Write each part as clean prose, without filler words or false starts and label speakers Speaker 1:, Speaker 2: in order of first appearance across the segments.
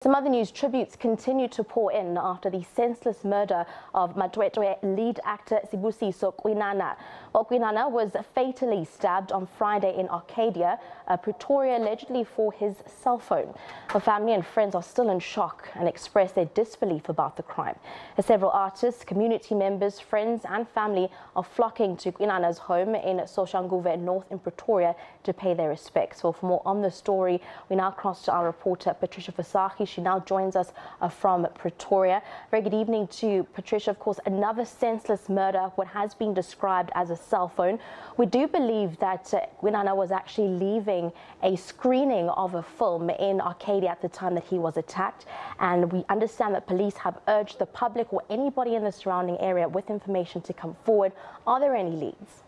Speaker 1: Some other news, tributes continue to pour in after the senseless murder of Matwetwe lead actor Sibusiso Khwinana. Well, Khwinana was fatally stabbed on Friday in Arcadia, Pretoria, allegedly for his cell phone. Her family and friends are still in shock and express their disbelief about the crime. Several artists, community members, friends and family are flocking to Khwinana's home in Soshanguve North in Pretoria to pay their respects. Well, for more on the story, we now cross to our reporter Patricia Visagie. She now joins us from Pretoria. Very good evening to Patricia. Of course, another senseless murder, what has been described as a cell phone. We do believe that Khwinana was actually leaving a screening of a film in Arcadia at the time that he was attacked. And we understand that police have urged the public or anybody in the surrounding area with information to come forward. Are there any leads?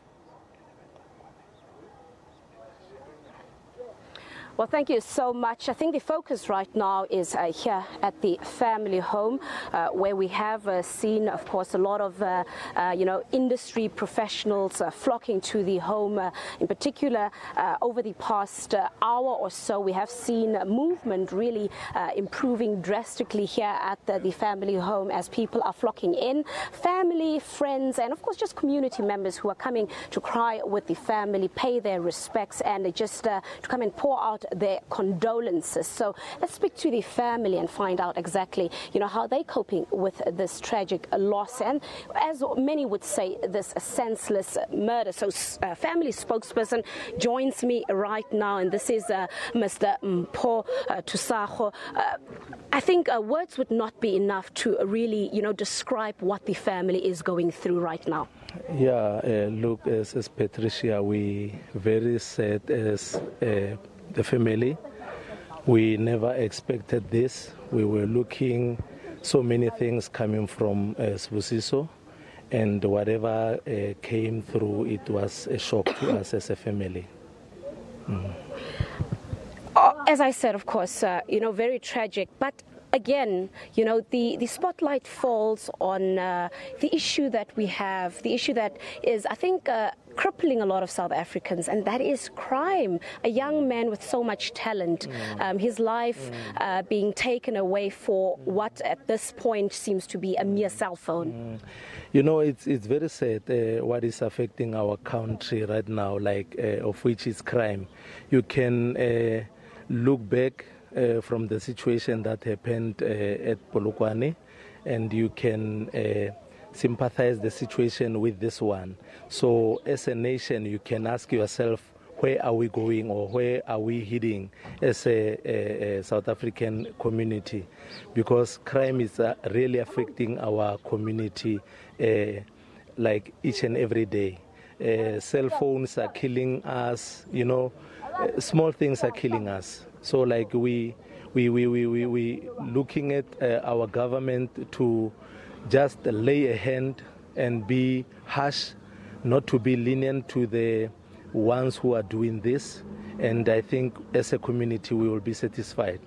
Speaker 2: Well, thank you so much. I think the focus right now is here at the family home, where we have seen, of course, a lot of, industry professionals flocking to the home. In particular, over the past hour or so, we have seen movement really improving drastically here at the family home as people are flocking in. Family, friends, and of course, just community members who are coming to cry with the family, pay their respects, and just to come and pour out their condolences. So let's speak to the family and find out exactly, how they're coping with this tragic loss, and as many would say, this senseless murder. So family spokesperson joins me right now, and this is Mr. Tusakho. I think words would not be enough to really, describe what the family is going through right now.
Speaker 3: Yeah, look, as Patricia, we very sad as the family. We never expected this. We were looking so many things coming from Sibusiso, and whatever came through, it was a shock to us as a family.
Speaker 2: As I said, of course, very tragic, but again, the spotlight falls on the issue that we have, the issue that is, I think, crippling a lot of South Africans, and that is crime. A young man with so much talent, his life being taken away for what at this point seems to be a mere cell phone.
Speaker 3: It's very sad what is affecting our country right now, of which is crime. You can look back from the situation that happened at Polokwane, and you can sympathize the situation with this one. So as a nation, you can ask yourself, where are we going, or where are we heading as a South African community? Because crime is really affecting our community each and every day. Cell phones are killing us, small things are killing us. So we looking at our government to just lay a hand and be harsh, not to be lenient to the ones who are doing this. And I think as a community we will be satisfied.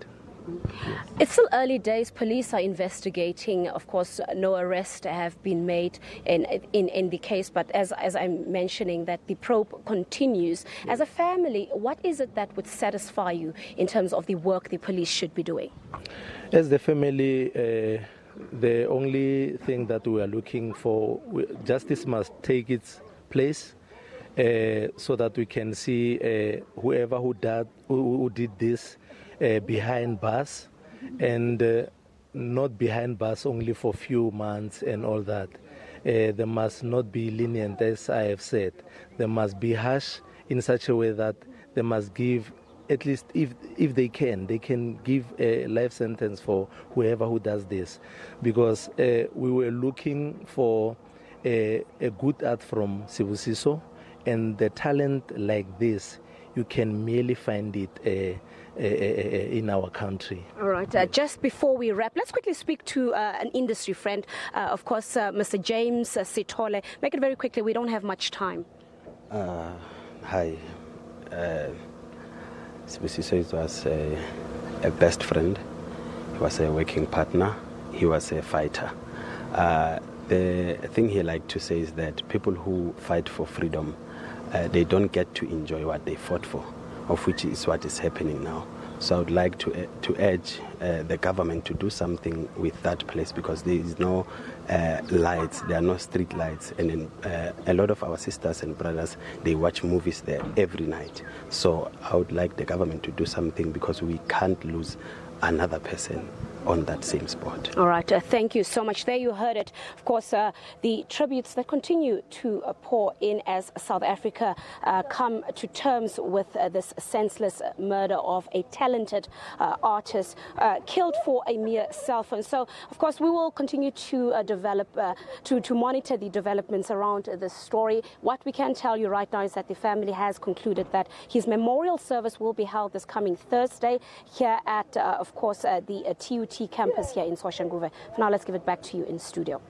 Speaker 2: It's still early days. Police are investigating. Of course, no arrests have been made in the case. But as I'm mentioning, that the probe continues. As a family, what is it that would satisfy you in terms of the work the police should be doing?
Speaker 3: As the family, the only thing that we are looking for, justice must take its place, so that we can see whoever who did this behind bars, and not behind bars only for few months and all that. They must not be lenient, as I have said. They must be harsh in such a way that they must give, at least if they can give a life sentence for whoever who does this. Because we were looking for a good art from Sibusiso, and the talent like this, you can merely find it in our country.
Speaker 2: All right. Just before we wrap, let's quickly speak to an industry friend, of course, Mr. James Sithole. Make it very quickly. We don't have much time.
Speaker 4: Hi. Sibusiso was a best friend. He was a working partner. He was a fighter. The thing he liked to say is that people who fight for freedom, they don't get to enjoy what they fought for, of which is what is happening now. So I would like to urge the government to do something with that place, because there is no lights, there are no street lights, and then, a lot of our sisters and brothers, they watch movies there every night. So I would like the government to do something, because we can't lose another person on that same spot.
Speaker 2: All right, thank you so much. There you heard it. Of course, the tributes that continue to pour in as South Africa come to terms with this senseless murder of a talented artist killed for a mere cell phone. So, of course, we will continue to develop, to monitor the developments around this story. What we can tell you right now is that the family has concluded that his memorial service will be held this coming Thursday here at, of course, the TUT campus here in Soshanguve. For now, let's give it back to you in studio.